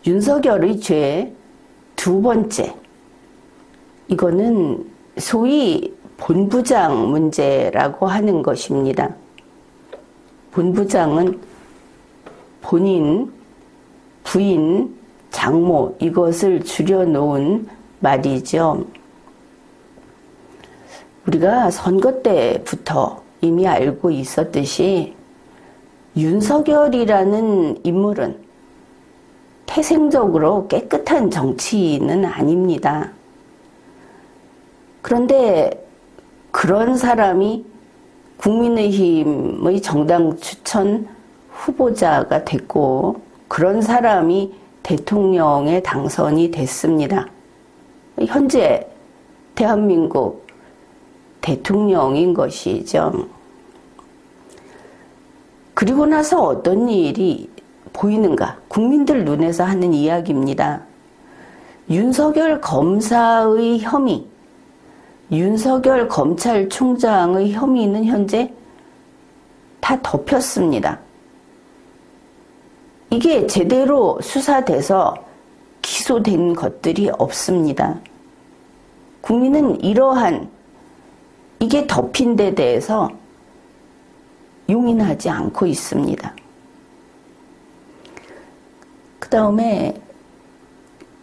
윤석열의 죄 두 번째, 이거는 소위 본부장 문제라고 하는 것입니다. 본부장은 본인, 부인, 장모 이것을 줄여놓은 말이죠. 우리가 선거 때부터 이미 알고 있었듯이 윤석열이라는 인물은 태생적으로 깨끗한 정치인은 아닙니다. 그런데 그런 사람이 국민의힘의 정당 추천 후보자가 됐고 그런 사람이 대통령에 당선이 됐습니다. 현재 대한민국 대통령인 것이죠. 그리고 나서 어떤 일이 보이는가? 국민들 눈에서 하는 이야기입니다. 윤석열 검사의 혐의, 윤석열 검찰총장의 혐의는 현재 다 덮였습니다. 이게 제대로 수사돼서 기소된 것들이 없습니다. 국민은 이러한 이게 덮인 데 대해서 용인하지 않고 있습니다. 그 다음에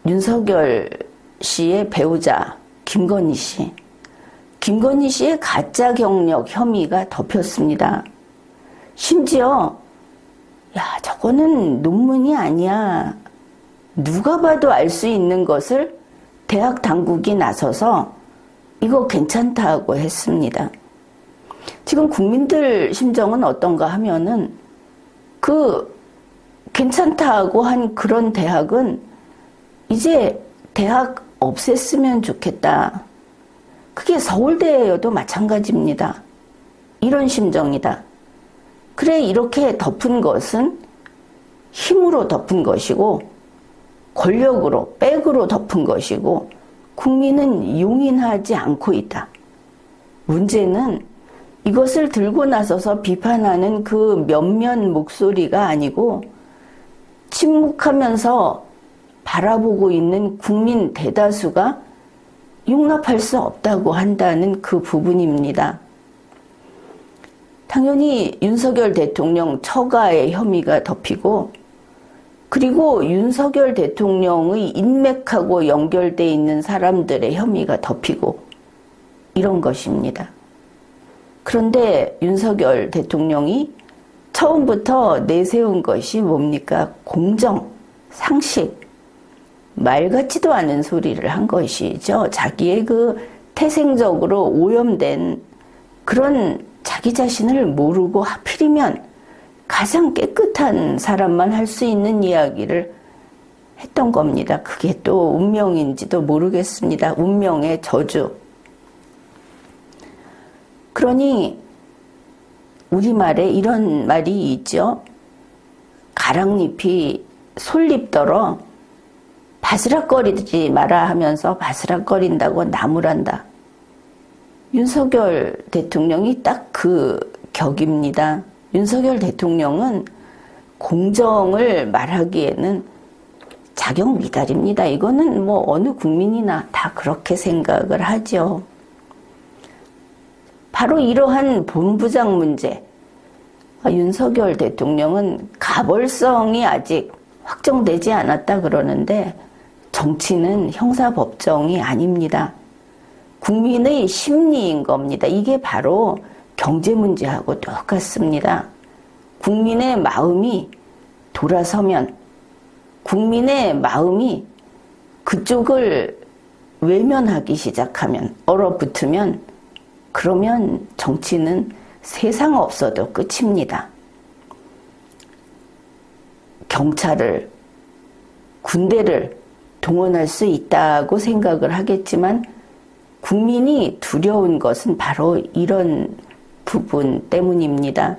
윤석열 씨의 배우자 김건희 씨. 김건희 씨의 가짜 경력 혐의가 덮였습니다. 심지어 야, 저거는 논문이 아니야. 누가 봐도 알 수 있는 것을 대학 당국이 나서서 이거 괜찮다고 했습니다. 지금 국민들 심정은 어떤가 하면은 그 괜찮다고 한 그런 대학은 이제 대학 없앴으면 좋겠다. 그게 서울대여도 마찬가지입니다. 이런 심정이다. 그래, 이렇게 덮은 것은 힘으로 덮은 것이고 권력으로, 백으로 덮은 것이고 국민은 용인하지 않고 있다. 문제는 이것을 들고 나서서 비판하는 그 몇몇 목소리가 아니고 침묵하면서 바라보고 있는 국민 대다수가 용납할 수 없다고 한다는 그 부분입니다. 당연히 윤석열 대통령 처가의 혐의가 덮이고 그리고 윤석열 대통령의 인맥하고 연결되어 있는 사람들의 혐의가 덮이고 이런 것입니다. 그런데 윤석열 대통령이 처음부터 내세운 것이 뭡니까? 공정, 상식, 말 같지도 않은 소리를 한 것이죠. 자기의 그 태생적으로 오염된 그런 자기 자신을 모르고 하필이면 가장 깨끗한 사람만 할 수 있는 이야기를 했던 겁니다. 그게 또 운명인지도 모르겠습니다. 운명의 저주. 그러니 우리말에 이런 말이 있죠. 가랑잎이 솔잎더러 바스락거리지 마라 하면서 바스락거린다고 나무란다. 윤석열 대통령이 딱 그 격입니다. 윤석열 대통령은 공정을 말하기에는 자격 미달입니다. 이거는 뭐 어느 국민이나 다 그렇게 생각을 하죠. 바로 이러한 본부장 문제, 윤석열 대통령은 가벌성이 아직 확정되지 않았다 그러는데 정치는 형사법정이 아닙니다. 국민의 심리인 겁니다. 이게 바로 경제 문제하고 똑같습니다. 국민의 마음이 돌아서면, 국민의 마음이 그쪽을 외면하기 시작하면, 얼어붙으면, 그러면 정치는 세상 없어도 끝입니다. 경찰을, 군대를 동원할 수 있다고 생각을 하겠지만 국민이 두려운 것은 바로 이런 부분 때문입니다.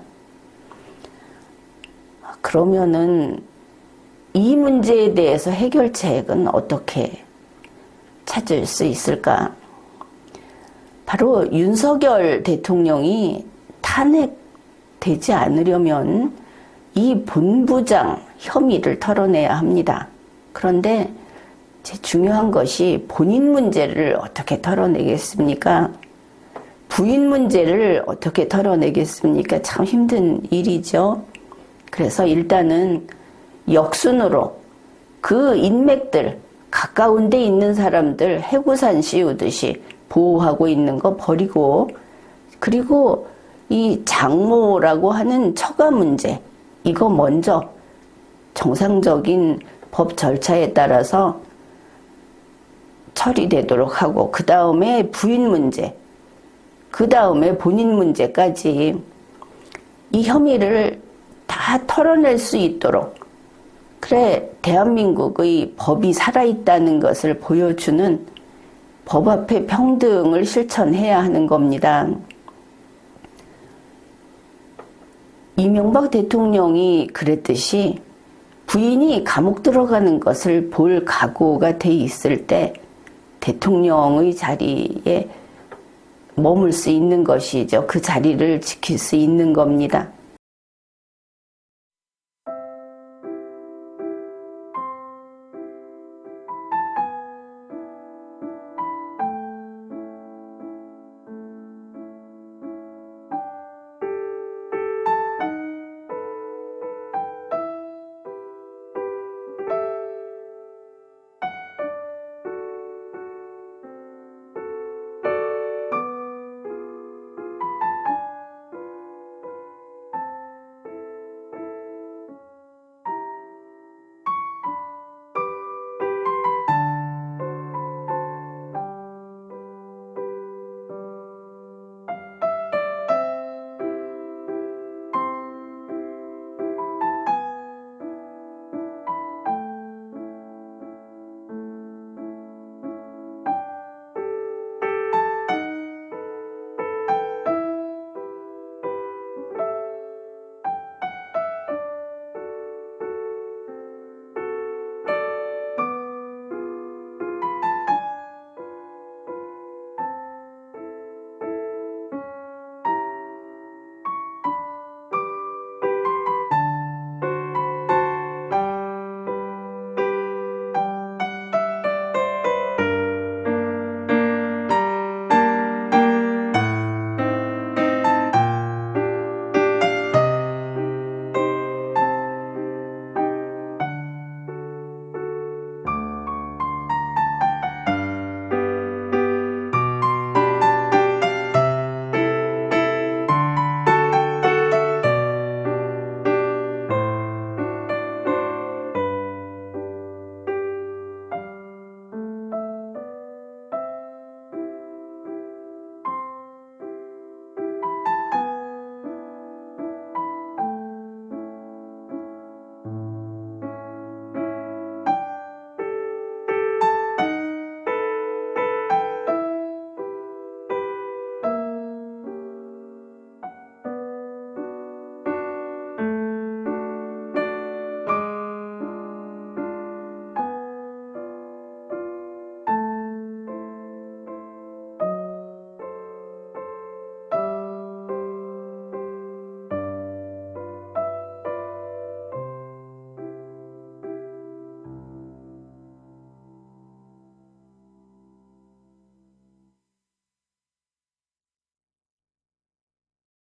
그러면은 이 문제에 대해서 해결책은 어떻게 찾을 수 있을까? 바로 윤석열 대통령이 탄핵되지 않으려면 이 본부장 혐의를 털어내야 합니다. 그런데 중요한 것이 본인 문제를 어떻게 털어내겠습니까? 부인 문제를 어떻게 털어내겠습니까? 참 힘든 일이죠. 그래서 일단은 역순으로 그 인맥들, 가까운 데 있는 사람들 해구산 씌우듯이 보호하고 있는 거 버리고, 그리고 이 장모라고 하는 처가 문제, 이거 먼저 정상적인 법 절차에 따라서 처리되도록 하고, 그 다음에 부인 문제, 그 다음에 본인 문제까지 이 혐의를 다 털어낼 수 있도록, 그래 대한민국의 법이 살아있다는 것을 보여주는 법 앞에 평등을 실천해야 하는 겁니다. 이명박 대통령이 그랬듯이 부인이 감옥 들어가는 것을 볼 각오가 돼 있을 때 대통령의 자리에 머물 수 있는 것이죠. 그 자리를 지킬 수 있는 겁니다.